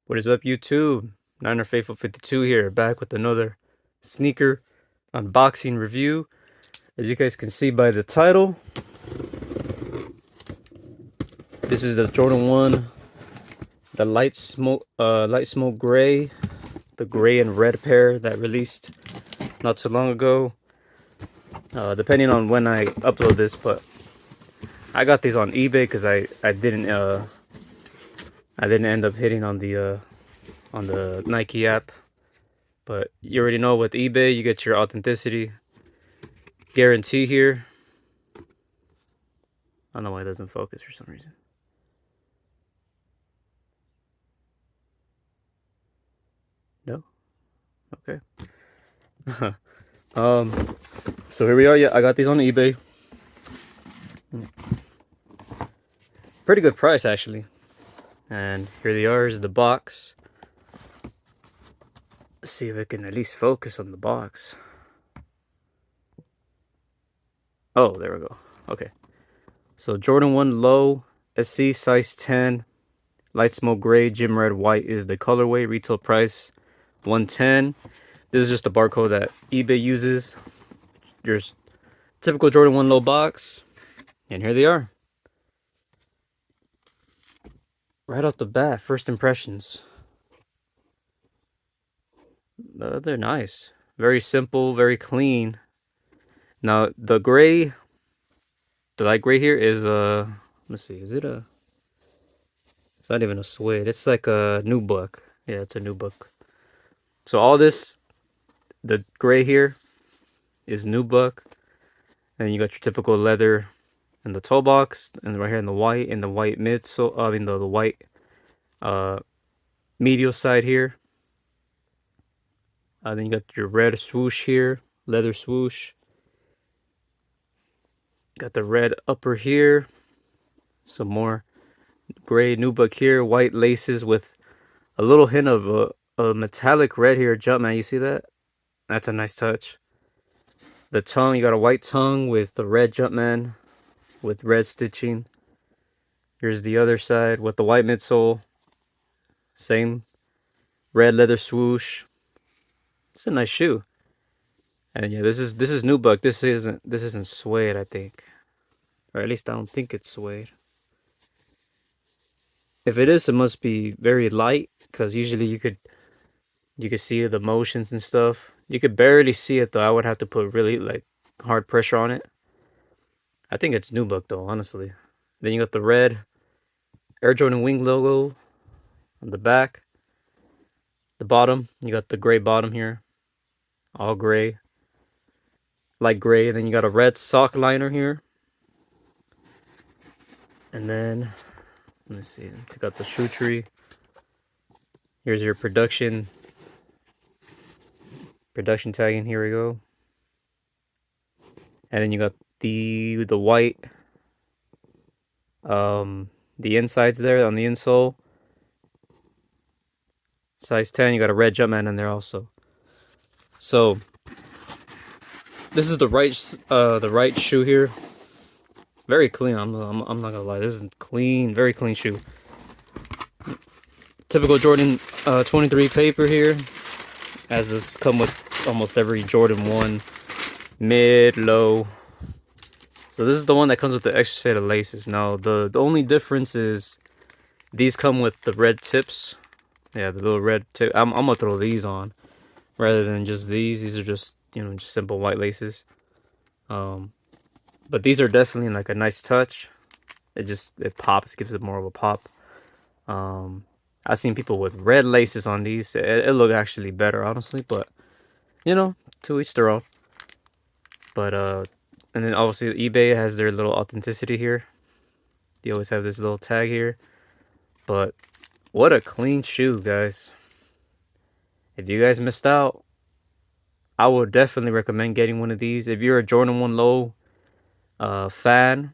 What is up, YouTube? Niner Faithful 52 here, back with another sneaker unboxing review. As you guys can see by the title, this is the Jordan 1, the light smoke gray, the gray and red pair that released not too long ago. Depending on when I upload this, but I got these on eBay because I didn't end up hitting on the Nike app. But you already know, with eBay, you get your authenticity guarantee here. I don't know why it doesn't focus for some reason. No? Okay. So here we are. Yeah, I got these on eBay. Pretty good price, actually. And here they are, is the box. Let's see if I can at least focus on the box. Oh, there we go. Okay. So Jordan 1 Low SC size 10, light smoke gray, gym red white is the colorway. Retail price $110. This is just the barcode that eBay uses. Your typical Jordan 1 Low box. And here they are. Right off the bat, first impressions. They're nice. Very simple, very clean. Now, the light gray here is, let's see, is it it's not even a suede. It's like a nubuck. Yeah, it's a nubuck. So all this, the gray here is nubuck. And you got your typical leather in the toe box, and right here in the white mid, so the white medial side here. Then you got your red swoosh here, leather swoosh. Got the red upper here, some more gray nubuck here, white laces with a little hint of a metallic red here. Jumpman, you see that? That's a nice touch. The tongue, you got a white tongue with the red Jumpman with red stitching. Here's the other side with the white midsole. Same red leather swoosh. It's a nice shoe. And yeah, this is nubuck. This isn't suede, I think. Or at least I don't think it's suede. If it is, it must be very light, because usually you could see the motions and stuff. You could barely see it though. I would have to put really like hard pressure on it. I think it's nubuck though, honestly. Then you got the red Air Jordan Wing logo on the back. The bottom, you got the gray bottom here. All gray. Light gray. And then you got a red sock liner here. And then, let me see, take out the shoe tree. Here's your production tagging. Here we go. And then you got the white, the insides there on the insole. Size 10. You got a red Jumpman in there also. So this is the right shoe here. Very clean. I'm not gonna lie. This is clean, very clean shoe. Typical Jordan 23 paper here, as this come with almost every Jordan 1 mid, low. So this is the one that comes with the extra set of laces. Now the only difference is these come with the red tips. Yeah, the little red tip. I'm gonna throw these on rather than just these. These are just, just simple white laces. But these are definitely like a nice touch. It pops, gives it more of a pop. I've seen people with red laces on these. It look actually better, honestly. But to each their own. But and then obviously eBay has their little authenticity here. They always have this little tag here. But what a clean shoe, guys. If you guys missed out, I would definitely recommend getting one of these. If you're a Jordan 1 Low fan,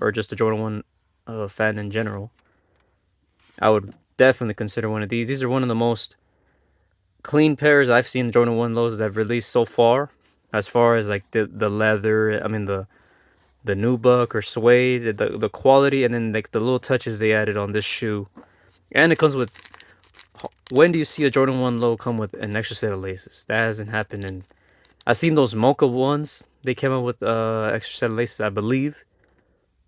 or just a Jordan 1 fan in general, I would definitely consider one of these. These are one of the most clean pairs I've seen Jordan 1 Lows that have released so far. As far as like the leather, I mean the nubuck or suede, the quality, and then like the little touches they added on this shoe. And it comes with when do you see a Jordan 1 low come with an extra set of laces? That hasn't happened in... I've seen those mocha ones. They came out with extra set of laces, I believe.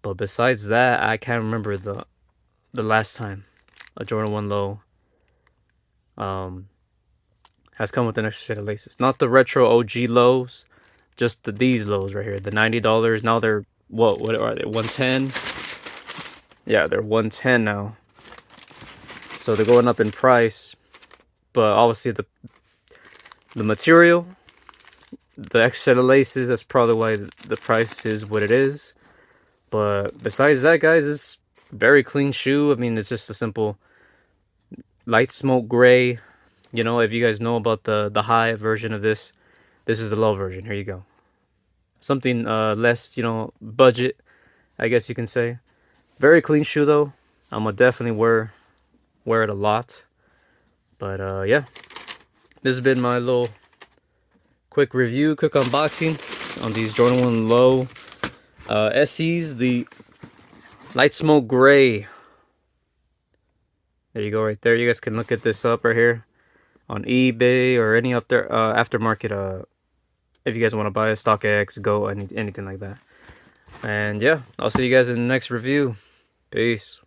But besides that, I can't remember the last time a Jordan 1 low has come with an extra set of laces. Not the retro OG lows, just these lows right here. The $90. Now they're, what are they, 110? Yeah, they're 110 now. So they're going up in price. But obviously the material, the extra set of laces, that's probably why the price is what it is. But besides that, guys, it's very clean shoe. I mean, it's just a simple light smoke gray. You know, if you guys know about the high version of this, this is the low version. Here you go. Something less, you know, budget, I guess you can say. Very clean shoe though. I'm gonna definitely wear it a lot. But yeah, this has been my little quick review, quick unboxing on these Jordan 1 Low SEs, the light smoke gray. There you go, right there. You guys can look at this up right here on eBay or any up there aftermarket. If you guys want to buy a StockX, Go, anything like that. And yeah, I'll see you guys in the next review. Peace.